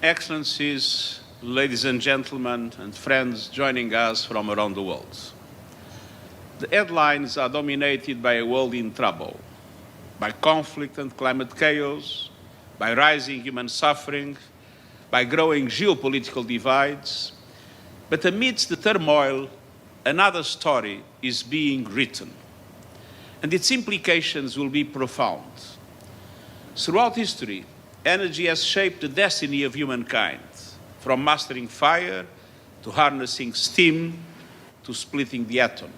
Excellencies, ladies and gentlemen, and friends joining us from around the world. The headlines are dominated by a world in trouble, by conflict and climate chaos, by rising human suffering, by growing geopolitical divides. But amidst the turmoil, another story is being written, and its implications will be profound. Throughout history, energy has shaped the destiny of humankind, from mastering fire to harnessing steam to splitting the atom.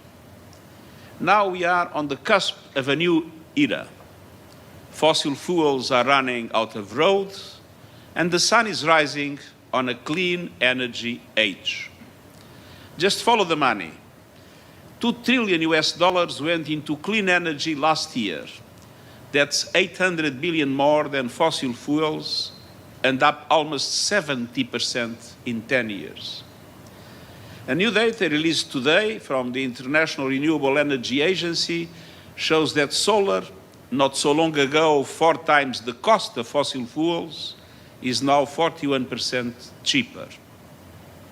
Now we are on the cusp of a new era. Fossil fuels are running out of road, and the sun is rising on a clean energy age. Just follow the money. $2 trillion went into clean energy last year. That's 800 billion more than fossil fuels and up almost 70% in 10 years. A new data released today from the International Renewable Energy Agency shows that solar, not so long ago 4 times the cost of fossil fuels, is now 41% cheaper.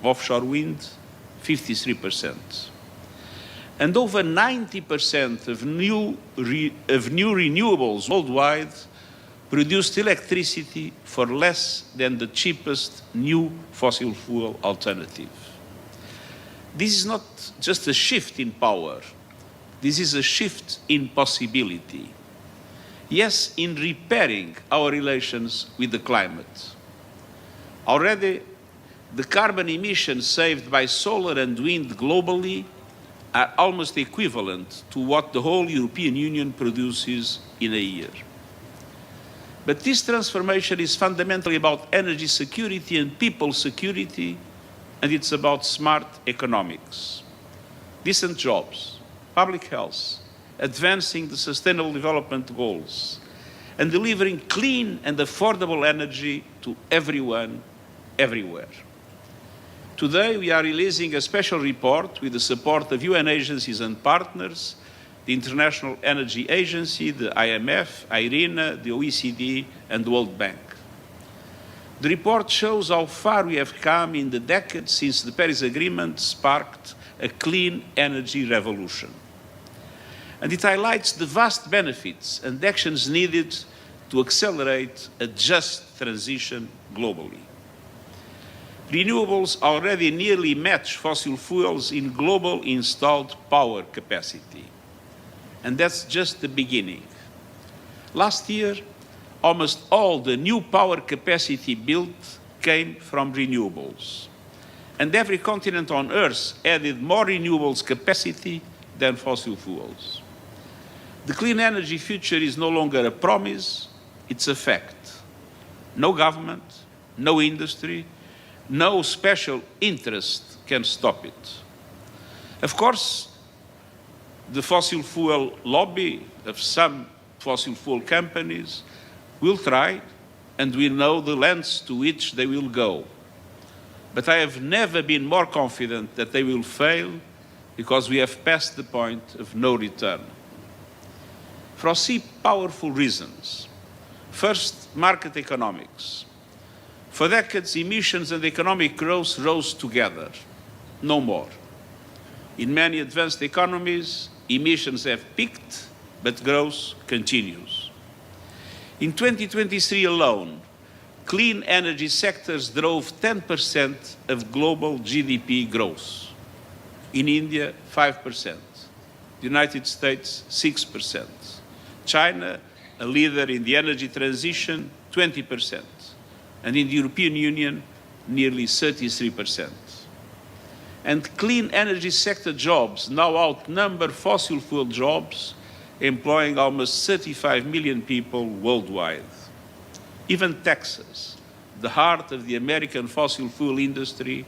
Offshore wind, 53%. And over 90% of new renewables worldwide produced electricity for less than the cheapest new fossil fuel alternative. This is not just a shift in power. This is a shift in possibility. Yes, in repairing our relations with the climate. Already, the carbon emissions saved by solar and wind globally are almost equivalent to what the whole European Union produces in a year. But this transformation is fundamentally about energy security and people security, and it's about smart economics. Decent jobs, public health, advancing the Sustainable Development Goals, and delivering clean and affordable energy to everyone, everywhere. Today, we are releasing a special report with the support of UN agencies and partners, the International Energy Agency, the IMF, IRENA, the OECD, and the World Bank. The report shows how far we have come in the decades since the Paris Agreement sparked a clean energy revolution. And it highlights the vast benefits and actions needed to accelerate a just transition globally. Renewables already nearly match fossil fuels in global installed power capacity. And that's just the beginning. Last year, almost all the new power capacity built came from renewables. And every continent on Earth added more renewables capacity than fossil fuels. The clean energy future is no longer a promise, it's a fact. No government, no industry, no special interest can stop it. Of course, the fossil fuel lobby of some fossil fuel companies will try, and we know the lengths to which they will go. But I have never been more confident that they will fail because we have passed the point of no return. For 3 powerful reasons. First, market economics. For decades, emissions and economic growth rose together, no more. In many advanced economies, emissions have peaked, but growth continues. In 2023 alone, clean energy sectors drove 10% of global GDP growth. In India, 5%. The United States, 6%. China, a leader in the energy transition, 20%. And in the European Union, nearly 33%. And clean energy sector jobs now outnumber fossil fuel jobs, employing almost 35 million people worldwide. Even Texas, the heart of the American fossil fuel industry,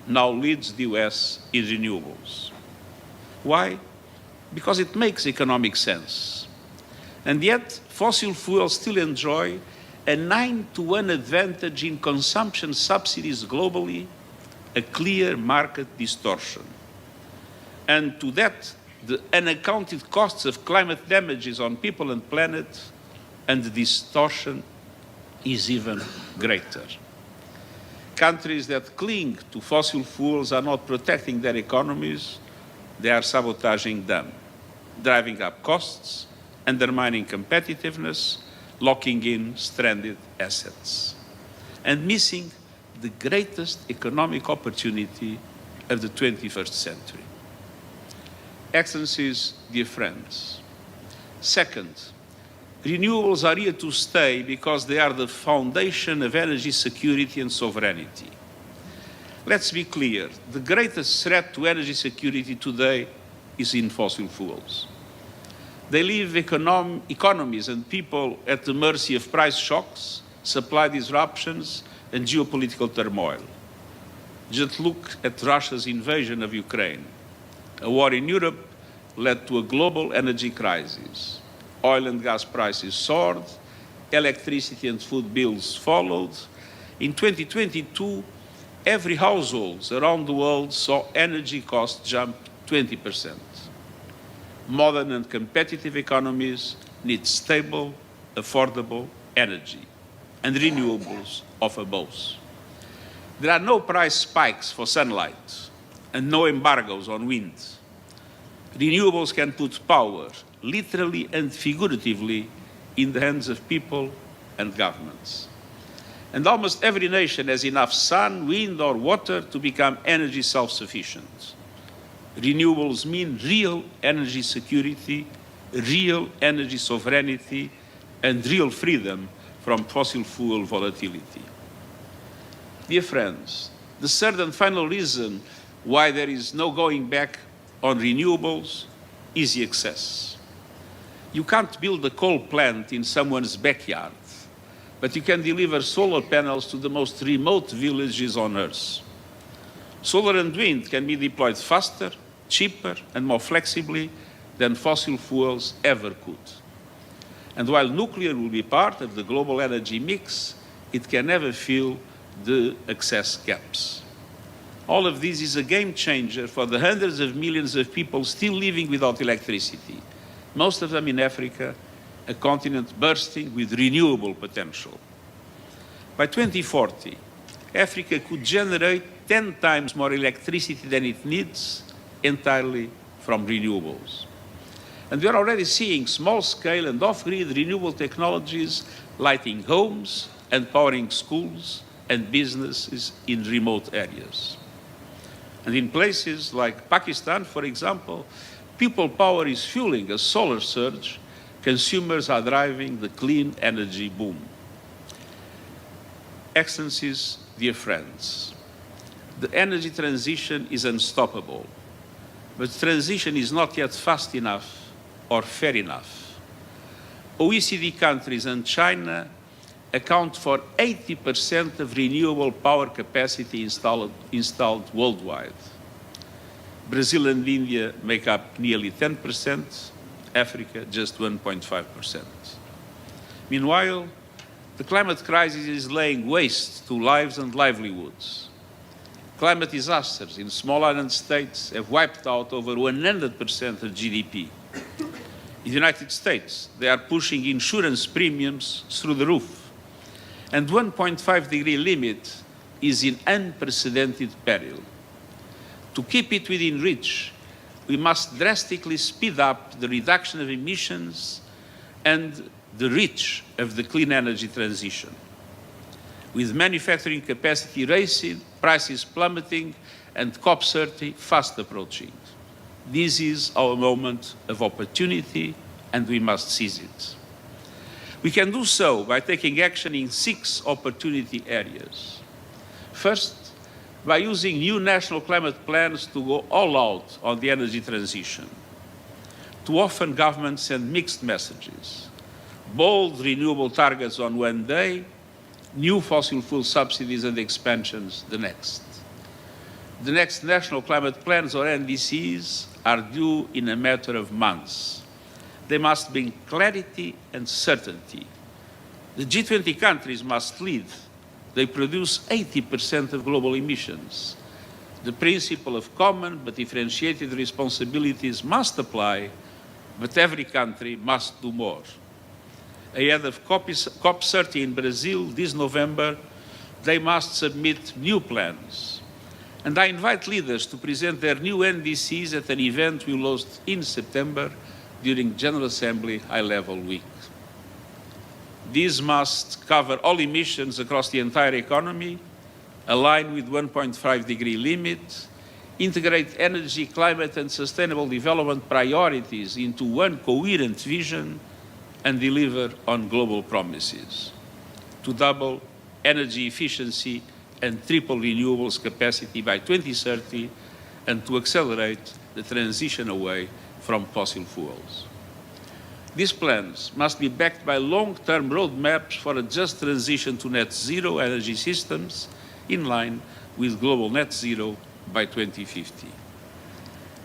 now leads the US in renewables. Why? Because it makes economic sense. And yet, fossil fuels still enjoy a 9-to-1 advantage in consumption subsidies globally, a clear market distortion. And to that, the unaccounted costs of climate damages on people and planet, and the distortion is even greater. Countries that cling to fossil fuels are not protecting their economies, they are sabotaging them, driving up costs, undermining competitiveness, locking in stranded assets, and missing the greatest economic opportunity of the 21st century. Excellencies, dear friends. Second, renewables are here to stay because they are the foundation of energy security and sovereignty. Let's be clear, the greatest threat to energy security today is in fossil fuels. They leave economies and people at the mercy of price shocks, supply disruptions, and geopolitical turmoil. Just look at Russia's invasion of Ukraine. A war in Europe led to a global energy crisis. Oil and gas prices soared, electricity and food bills followed. In 2022, every household around the world saw energy costs jump 20%. Modern and competitive economies need stable, affordable energy, and renewables offer both. There are no price spikes for sunlight and no embargoes on wind. Renewables can put power, literally and figuratively, in the hands of people and governments. And almost every nation has enough sun, wind, or water to become energy self-sufficient. Renewables mean real energy security, real energy sovereignty, and real freedom from fossil fuel volatility. Dear friends, the third and final reason why there is no going back on renewables is the access. You can't build a coal plant in someone's backyard, but you can deliver solar panels to the most remote villages on Earth. Solar and wind can be deployed faster, cheaper, and more flexibly than fossil fuels ever could. And while nuclear will be part of the global energy mix, it can never fill the access gaps. All of this is a game changer for the hundreds of millions of people still living without electricity, most of them in Africa, a continent bursting with renewable potential. By 2040, Africa could generate 10 times more electricity than it needs entirely from renewables. And we are already seeing small-scale and off-grid renewable technologies lighting homes and powering schools and businesses in remote areas. And in places like Pakistan, for example, people power is fueling a solar surge. Consumers are driving the clean energy boom. Excellencies, dear friends, the energy transition is unstoppable, but transition is not yet fast enough or fair enough. OECD countries and China account for 80% of renewable power capacity installed worldwide. Brazil and India make up nearly 10%, Africa just 1.5%. Meanwhile, the climate crisis is laying waste to lives and livelihoods. Climate disasters in small island states have wiped out over 100% of GDP. In the United States, they are pushing insurance premiums through the roof. And 1.5-degree limit is in unprecedented peril. To keep it within reach, we must drastically speed up the reduction of emissions and the reach of the clean energy transition. With manufacturing capacity racing, prices plummeting, and COP30 fast approaching. This is our moment of opportunity, and we must seize it. We can do so by taking action in 6 opportunity areas. First, by using new national climate plans to go all out on the energy transition. Too often, governments send mixed messages. Bold renewable targets on one day, new fossil fuel subsidies and expansions the next. The next national climate plans, or NDCs, are due in a matter of months. They must bring clarity and certainty. The G20 countries must lead. They produce 80% of global emissions. The principle of common but differentiated responsibilities must apply, but every country must do more. Ahead of COP30 in Brazil this November, they must submit new plans. And I invite leaders to present their new NDCs at an event we will host in September during General Assembly High-Level Week. These must cover all emissions across the entire economy, align with 1.5-degree limit, integrate energy, climate, and sustainable development priorities into one coherent vision, and deliver on global promises to double energy efficiency and triple renewables capacity by 2030, and to accelerate the transition away from fossil fuels. These plans must be backed by long-term roadmaps for a just transition to net zero energy systems in line with global net zero by 2050.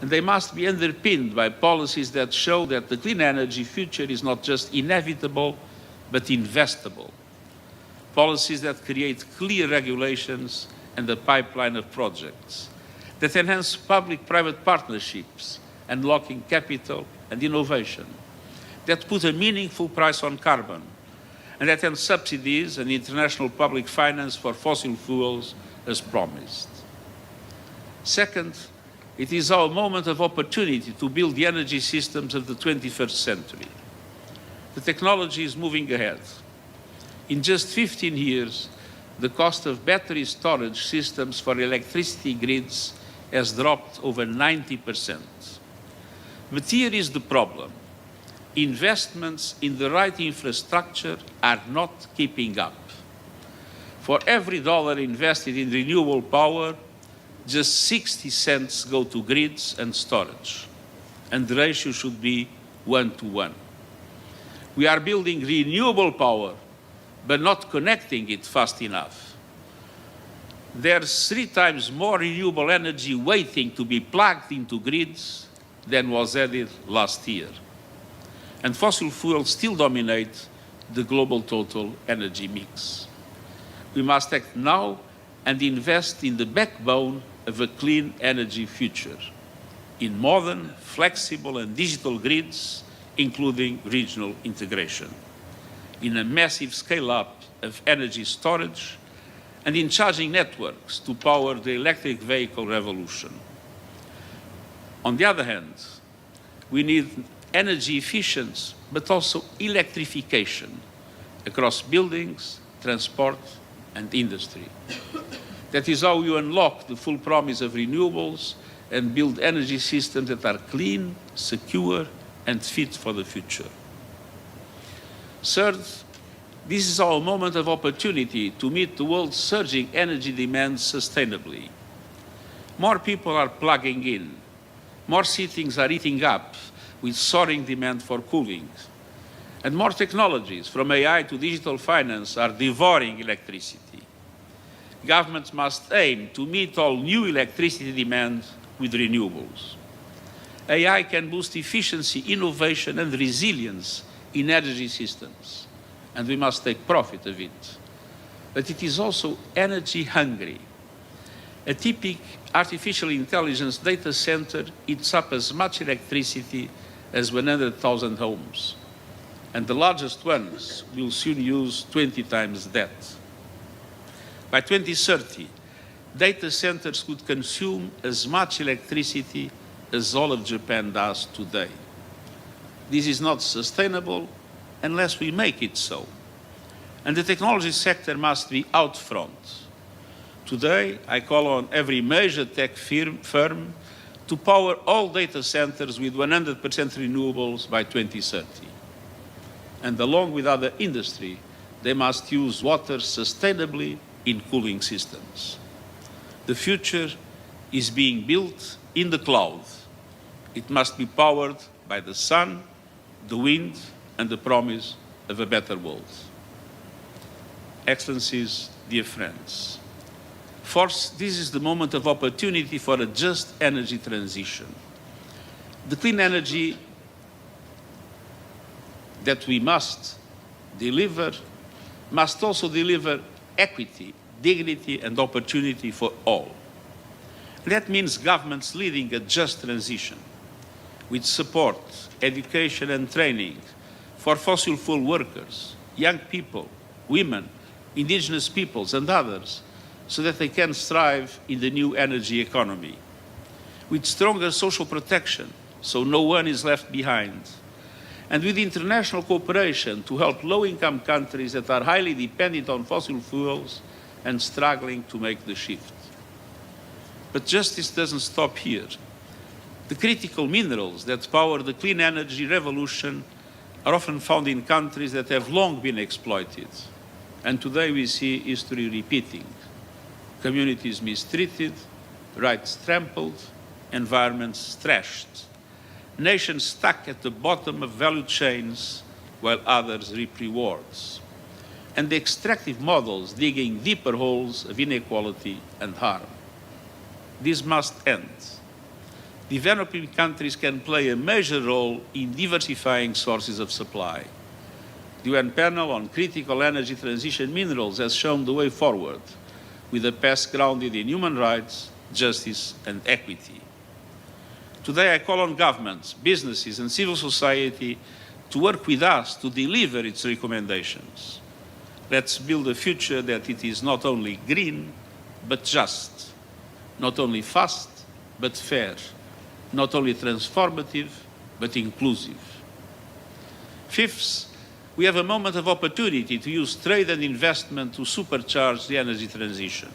And they must be underpinned by policies that show that the clean energy future is not just inevitable, but investable. Policies that create clear regulations and a pipeline of projects, that enhance public-private partnerships, unlocking capital and innovation, that put a meaningful price on carbon, and that end subsidies and international public finance for fossil fuels as promised. Second, it is our moment of opportunity to build the energy systems of the 21st century. The technology is moving ahead. In just 15 years, the cost of battery storage systems for electricity grids has dropped over 90%. But here is the problem. Investments in the right infrastructure are not keeping up. For every dollar invested in renewable power, just 60 cents go to grids and storage, and the ratio should be 1-to-1. We are building renewable power, but not connecting it fast enough. There's 3 times more renewable energy waiting to be plugged into grids than was added last year. And fossil fuels still dominate the global total energy mix. We must act now and invest in the backbone of a clean energy future, in modern, flexible, and digital grids, including regional integration, in a massive scale-up of energy storage, and in charging networks to power the electric vehicle revolution. On the other hand, we need energy efficiency, but also electrification across buildings, transport, and industry. That is how you unlock the full promise of renewables and build energy systems that are clean, secure, and fit for the future. Third, this is our moment of opportunity to meet the world's surging energy demand sustainably. More people are plugging in. More cities are eating up with soaring demand for cooling. And more technologies, from AI to digital finance, are devouring electricity. Governments must aim to meet all new electricity demand with renewables. AI can boost efficiency, innovation, and resilience in energy systems, and we must take profit of it. But it is also energy hungry. A typical artificial intelligence data center eats up as much electricity as 100,000 homes, and the largest ones will soon use 20 times that. By 2030, data centers could consume as much electricity as all of Japan does today. This is not sustainable unless we make it so. And the technology sector must be out front. Today, I call on every major tech firm to power all data centers with 100% renewables by 2030. And along with other industry, they must use water sustainably in cooling systems. The future is being built in the cloud. It must be powered by the sun, the wind, and the promise of a better world. Excellencies, dear friends, first, this is the moment of opportunity for a just energy transition. The clean energy that we must deliver must also deliver equity, dignity, and opportunity for all. That means governments leading a just transition with support, education, and training for fossil fuel workers, young people, women, indigenous peoples and others, so that they can thrive in the new energy economy. With stronger social protection, so no one is left behind. And with international cooperation to help low-income countries that are highly dependent on fossil fuels and struggling to make the shift. But justice doesn't stop here. The critical minerals that power the clean energy revolution are often found in countries that have long been exploited. And today we see history repeating. Communities mistreated, rights trampled, environments trashed. Nations stuck at the bottom of value chains while others reap rewards. And the extractive models digging deeper holes of inequality and harm. This must end. Developing countries can play a major role in diversifying sources of supply. The UN panel on critical energy transition minerals has shown the way forward, with a past grounded in human rights, justice, and equity. Today I call on governments, businesses, and civil society to work with us to deliver its recommendations. Let's build a future that it is not only green, but just, not only fast, but fair, not only transformative, but inclusive. Fifth, we have a moment of opportunity to use trade and investment to supercharge the energy transition.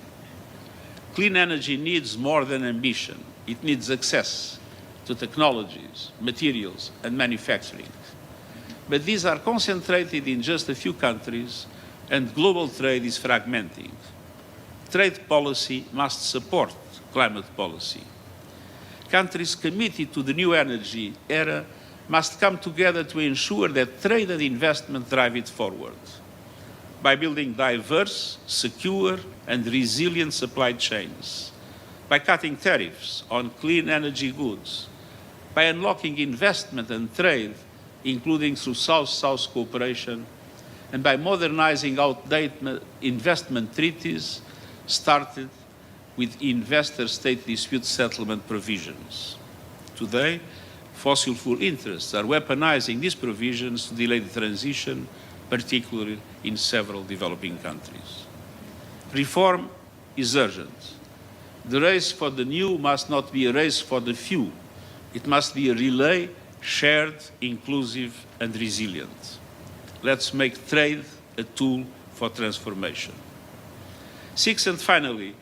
Clean energy needs more than ambition. It needs access to technologies, materials, and manufacturing. But these are concentrated in just a few countries, and global trade is fragmenting. Trade policy must support climate policy. Countries committed to the new energy era must come together to ensure that trade and investment drive it forward. By building diverse, secure, and resilient supply chains, by cutting tariffs on clean energy goods, by unlocking investment and trade, including through South-South cooperation, and by modernizing outdated investment treaties started with investor-state dispute settlement provisions. Today, fossil fuel interests are weaponizing these provisions to delay the transition, particularly in several developing countries. Reform is urgent. The race for the new must not be a race for the few. It must be a relay, shared, inclusive, and resilient. Let's make trade a tool for transformation. Sixth and finally,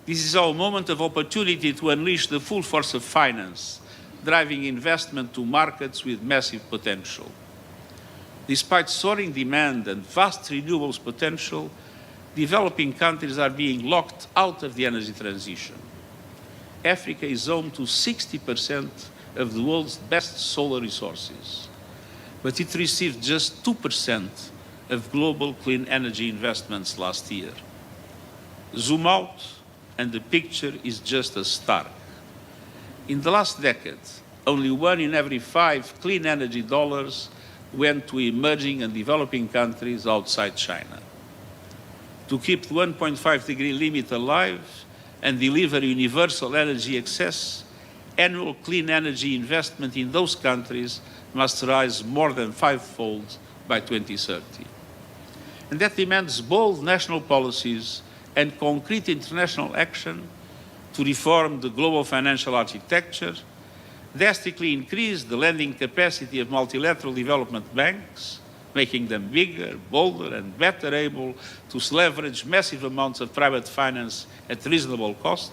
this is our moment of opportunity to unleash the full force of finance, driving investment to markets with massive potential. Despite soaring demand and vast renewables potential, developing countries are being locked out of the energy transition. Africa is home to 60% of the world's best solar resources, but it received just 2% of global clean energy investments last year. Zoom out, and the picture is just as stark. In the last decade, only 1 in every 5 clean energy dollars went to emerging and developing countries outside China. To keep the 1.5-degree limit alive and deliver universal energy access, annual clean energy investment in those countries must rise more than 5-fold by 2030. And that demands bold national policies and concrete international action to reform the global financial architecture, drastically increase the lending capacity of multilateral development banks, making them bigger, bolder, and better able to leverage massive amounts of private finance at reasonable cost,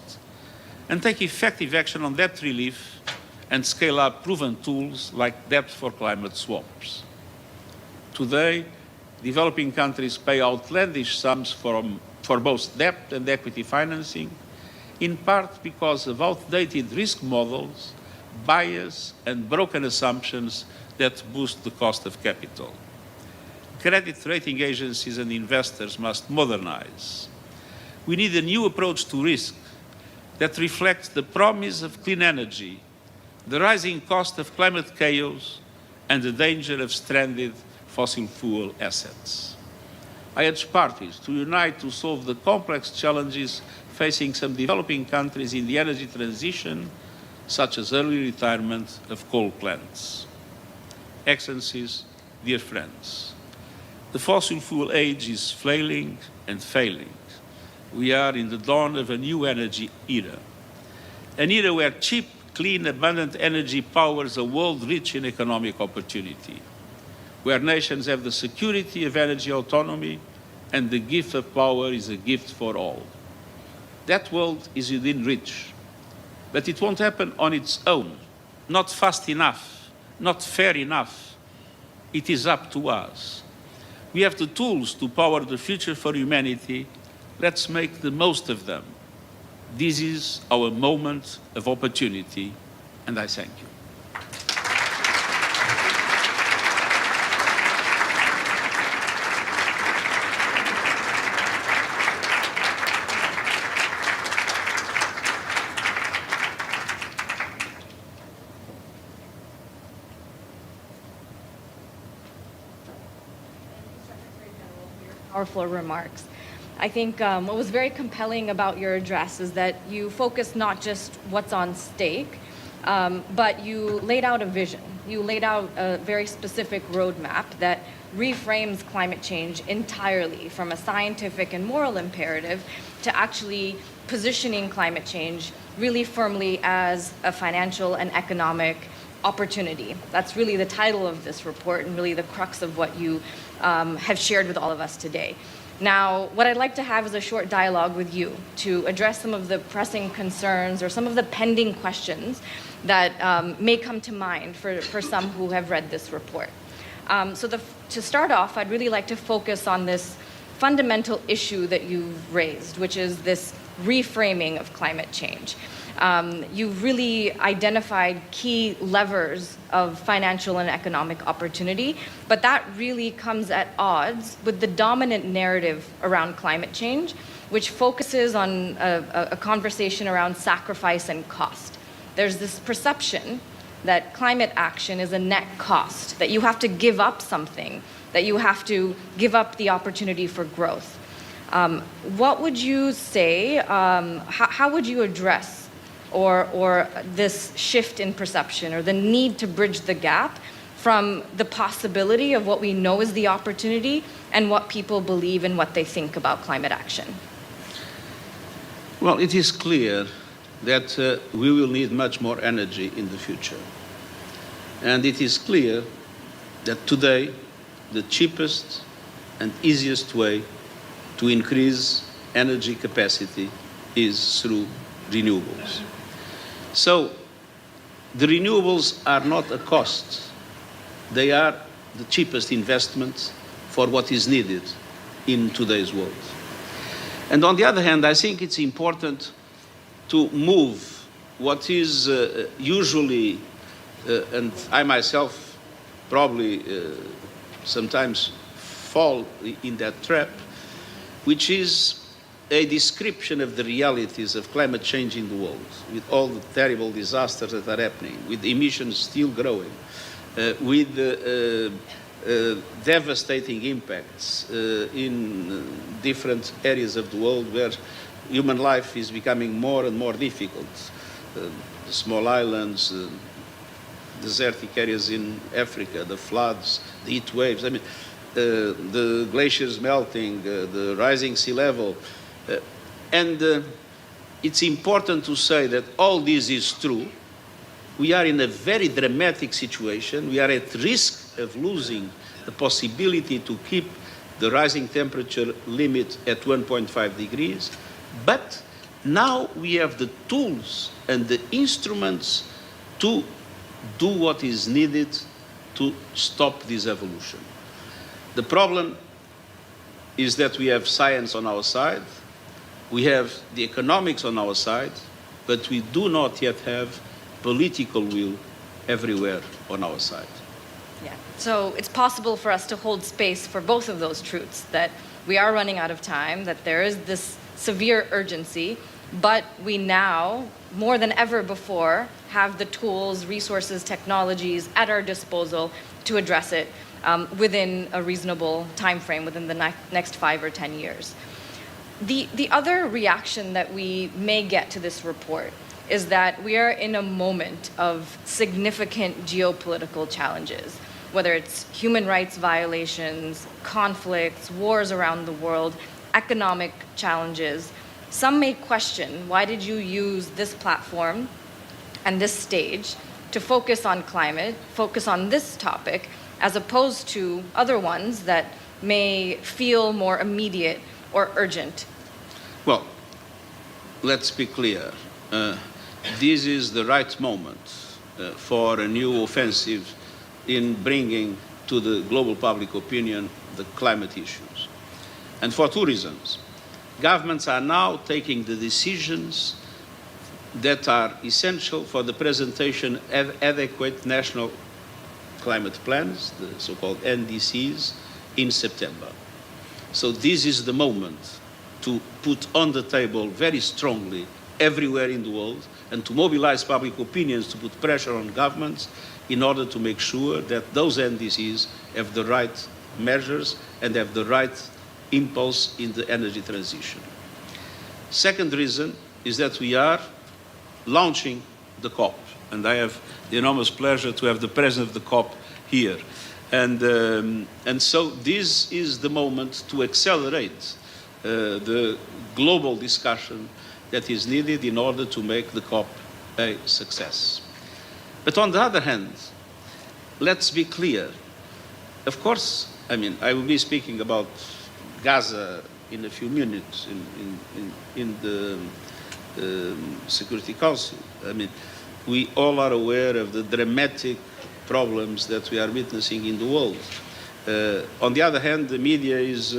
and take effective action on debt relief and scale up proven tools like debt for climate swaps. Today, developing countries pay outlandish sums for both debt and equity financing, in part because of outdated risk models, bias, and broken assumptions that boost the cost of capital. Credit rating agencies and investors must modernize. We need a new approach to risk that reflects the promise of clean energy, the rising cost of climate chaos, and the danger of stranded fossil fuel assets. I urge parties to unite to solve the complex challenges facing some developing countries in the energy transition, such as early retirement of coal plants. Excellencies, dear friends, The fossil fuel age is flailing and failing. We are in the dawn of a new energy era, an era where cheap, clean, abundant energy powers a world rich in economic opportunity, where nations have the security of energy autonomy and the gift of power is a gift for all. That world is within reach, but it won't happen on its own, not fast enough, not fair enough. It is up to us. We have the tools to power the future for humanity. Let's make the most of them. This is our moment of opportunity, and I thank you. Powerful remarks. I think what was very compelling about your address is that you focused not just what's on stake, but you laid out a vision. You laid out a very specific roadmap that reframes climate change entirely from a scientific and moral imperative to actually positioning climate change really firmly as a financial and economic opportunity. That's really the title of this report and really the crux of what you have shared with all of us today. Now, what I'd like to have is a short dialogue with you to address some of the pressing concerns or some of the pending questions that may come to mind for some who have read this report. To start off, I'd really like to focus on this fundamental issue that you've raised, which is this reframing of climate change. You've really identified key levers of financial and economic opportunity, but that really comes at odds with the dominant narrative around climate change, which focuses on a conversation around sacrifice and cost. There's this perception that climate action is a net cost, that you have to give up something, that you have to give up the opportunity for growth. What would you say, how would you address or this shift in perception or the need to bridge the gap from the possibility of what we know is the opportunity and what people believe and what they think about climate action? Well, it is clear that we will need much more energy in the future. And it is clear that today the cheapest and easiest way to increase energy capacity is through renewables. So the renewables are not a cost. They are the cheapest investment for what is needed in today's world. And on the other hand, I think it's important to move what is usually, and I myself probably sometimes fall in that trap, which is a description of the realities of climate change in the world, with all the terrible disasters that are happening, with emissions still growing, with devastating impacts in different areas of the world where human life is becoming more and more difficult. The small islands, desertic areas in Africa, the floods, the heat waves, I mean, the glaciers melting, the rising sea level. And it's important to say that all this is true. We are in a very dramatic situation. We are at risk of losing the possibility to keep the rising temperature limit at 1.5 degrees. But now we have the tools and the instruments to do what is needed to stop this evolution. The problem is that we have science on our side, we have the economics on our side, but we do not yet have political will everywhere on our side. Yeah. So it's possible for us to hold space for both of those truths, that we are running out of time, that there is this severe urgency, but we now, more than ever before, have the tools, resources, technologies at our disposal to address it within a reasonable time frame, within the next 5 or 10 years. The other reaction that we may get to this report is that we are in a moment of significant geopolitical challenges. whether it's human rights violations, conflicts, wars around the world, economic challenges. Some may question, why did you use this platform and this stage to focus on climate, focus on this topic, as opposed to other ones that may feel more immediate or urgent? Well, let's be clear. This is the right moment for a new offensive in bringing to the global public opinion the climate issues. And for two reasons. Governments are now taking the decisions that are essential for the presentation of adequate national climate plans, the so-called NDCs, in September. So this is the moment to put on the table very strongly everywhere in the world and to mobilize public opinions to put pressure on governments in order to make sure that those NDCs have the right measures and have the right impulse in the energy transition. Second reason is that we are launching the COP, and I have the enormous pleasure to have the president of the COP here. And so this is the moment to accelerate the global discussion that is needed in order to make the COP a success. But on the other hand, let's be clear. Of course, I mean, I will be speaking about Gaza in a few minutes in the Security Council. I mean, we all are aware of the dramatic problems that we are witnessing in the world. On the other hand, the media is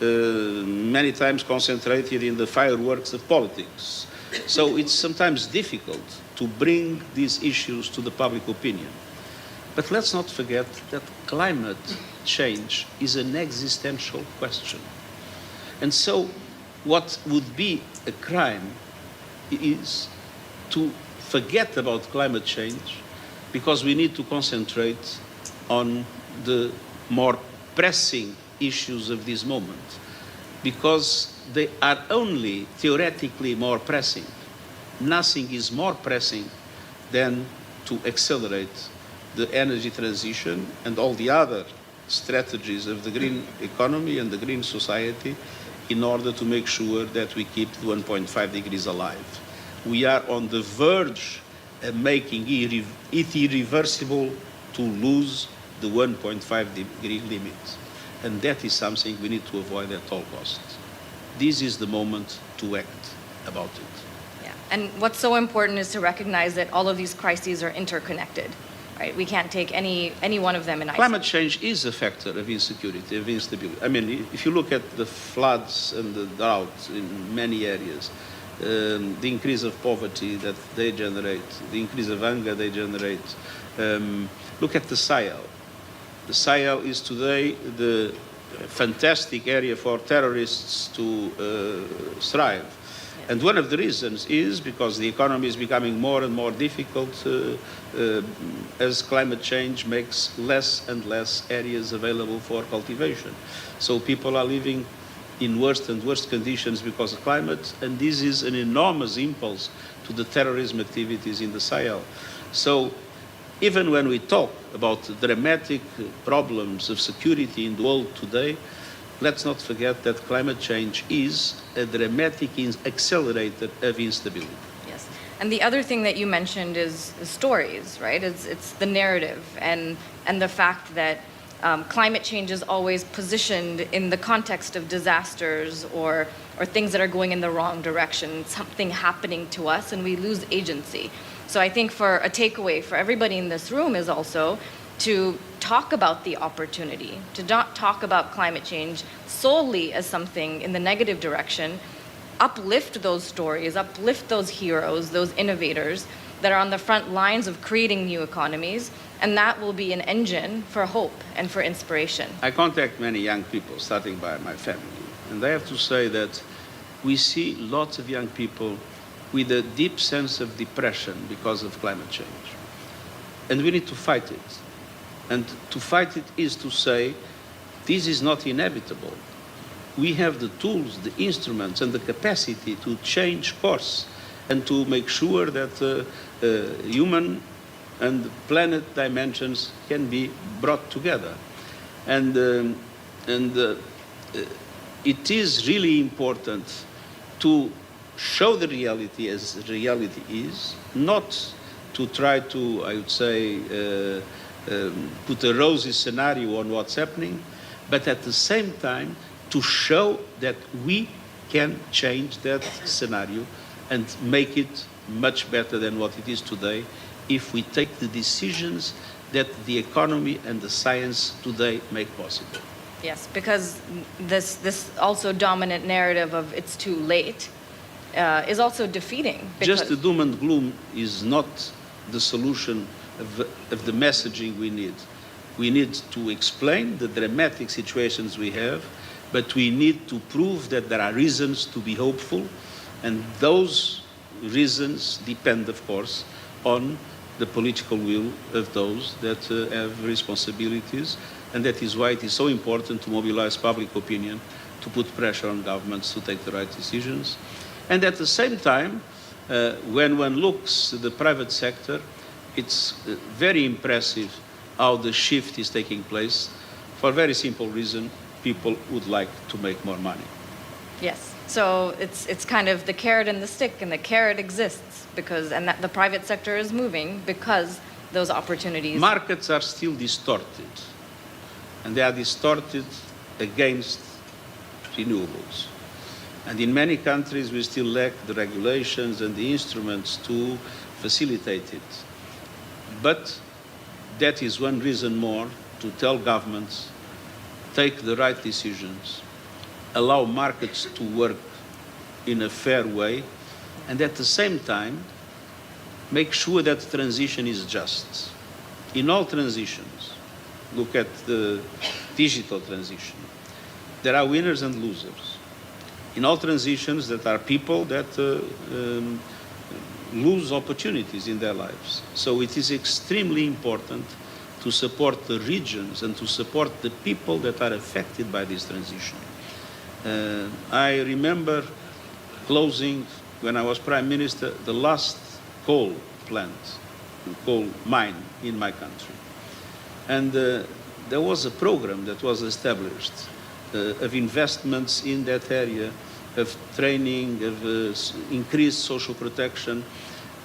many times concentrated in the fireworks of politics. So it's sometimes difficult to bring these issues to the public opinion. But let's not forget that climate change is an existential question. And so what would be a crime is to forget about climate change because we need to concentrate on the more pressing issues of this moment, because they are only theoretically more pressing. Nothing is more pressing than to accelerate the energy transition and all the other strategies of the green economy and the green society in order to make sure that we keep the 1.5 degrees alive. We are on the verge of making it irreversible to lose the 1.5 degree limit. And that is something we need to avoid at all costs. This is the moment to act about it. Yeah, and what's so important is to recognize that all of these crises are interconnected, right? We can't take any one of them in isolation. Climate change is a factor of insecurity, of instability. I mean, if you look at the floods and the drought in many areas, the increase of poverty that they generate, the increase of hunger they generate. Look at the Sahel. The Sahel is today the fantastic area for terrorists to thrive. And one of the reasons is because the economy is becoming more and more difficult as climate change makes less and less areas available for cultivation. So people are living in worse and worse conditions because of climate, and this is an enormous impulse to the terrorism activities in the Sahel. So even when we talk about dramatic problems of security in the world today, let's not forget that climate change is a dramatic accelerator of instability. Yes, and the other thing that you mentioned is stories, right? It's the narrative and the fact that climate change is always positioned in the context of disasters or things that are going in the wrong direction, something happening to us, and we lose agency. So I think for a takeaway for everybody in this room is also to talk about the opportunity, to not talk about climate change solely as something in the negative direction, uplift those stories, uplift those heroes, those innovators that are on the front lines of creating new economies, and that will be an engine for hope and for inspiration. I contact many young people, starting by my family, and I have to say that we see lots of young people with a deep sense of depression because of climate change. And we need to fight it. And to fight it is to say, this is not inevitable. We have the tools, the instruments, and the capacity to change course and to make sure that human and planet dimensions can be brought together. And it is really important to show the reality as the reality is, not to try to, I would say, put a rosy scenario on what's happening, but at the same time to show that we can change that scenario and make it much better than what it is today if we take the decisions that the economy and the science today make possible. Yes, because this also dominant narrative of it's too late is also defeating. Just the doom and gloom is not the solution of the messaging we need. We need to explain the dramatic situations we have, but we need to prove that there are reasons to be hopeful, and those reasons depend, of course, on the political will of those that have responsibilities, and that is why it is so important to mobilize public opinion, to put pressure on governments to take the right decisions. And at the same time, when one looks at the private sector, it's very impressive how the shift is taking place. For a very simple reason, people would like to make more money. Yes, so it's kind of the carrot and the stick, and the carrot exists because, and that the private sector is moving because those opportunities. Markets are still distorted, and they are distorted against renewables. And in many countries, we still lack the regulations and the instruments to facilitate it. But that is one reason more to tell governments, take the right decisions, allow markets to work in a fair way, and at the same time, make sure that the transition is just. In all transitions, look at the digital transition, there are winners and losers. In all transitions, there are people that lose opportunities in their lives. So it is extremely important to support the regions and to support the people that are affected by this transition. I remember closing, when I was Prime Minister, the last coal plant, coal mine in my country. And there was a program that was established of investments in that area, of training, of increased social protection.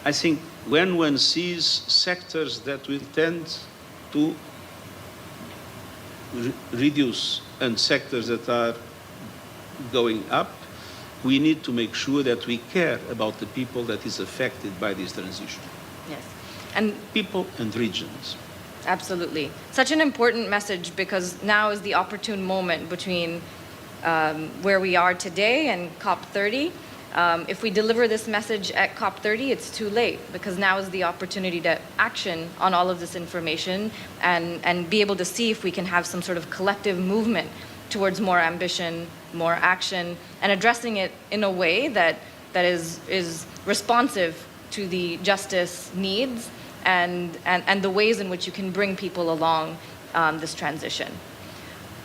I think when one sees sectors that will tend to reduce and sectors that are going up, we need to make sure that we care about the people that is affected by this transition. Yes, and people and regions. Absolutely. Such an important message, because now is the opportune moment between where we are today and COP30. If we deliver this message at COP30, it's too late, because now is the opportunity to action on all of this information and be able to see if we can have some sort of collective movement towards more ambition, more action, and addressing it in a way that is responsive to the justice needs and the ways in which you can bring people along this transition.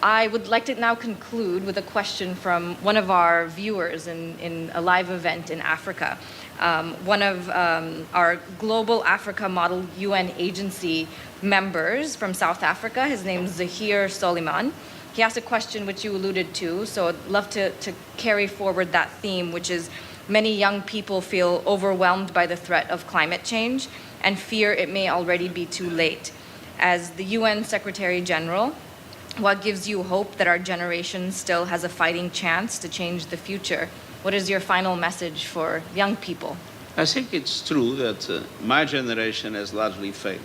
I would like to now conclude with a question from one of our viewers in a live event in Africa. One of our Global Africa Model UN Agency members from South Africa, his name is Zahir Soliman. He asked a question which you alluded to, so I'd love to carry forward that theme, which is many young people feel overwhelmed by the threat of climate change and fear it may already be too late. As the UN Secretary General, what gives you hope that our generation still has a fighting chance to change the future? What is your final message for young people? I think it's true that my generation has largely failed.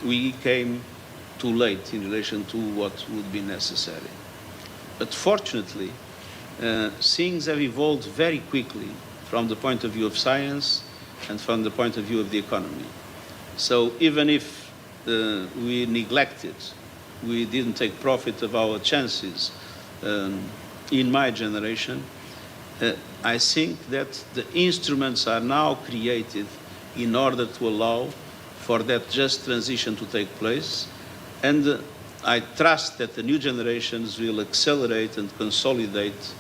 We came too late in relation to what would be necessary. But fortunately, things have evolved very quickly from the point of view of science and from the point of view of the economy. So even if we neglected, we didn't take profit of our chances in my generation, I think that the instruments are now created in order to allow for that just transition to take place. And I trust that the new generations will accelerate and consolidate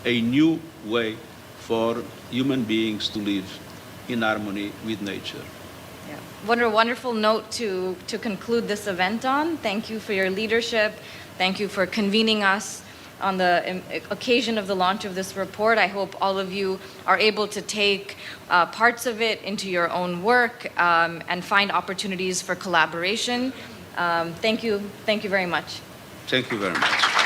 a new way for human beings to live in harmony with nature. Yeah. What a wonderful note to conclude this event on. Thank you for your leadership. Thank you for convening us on the occasion of the launch of this report. I hope all of you are able to take parts of it into your own work and find opportunities for collaboration. Thank you. Thank you very much. Thank you very much.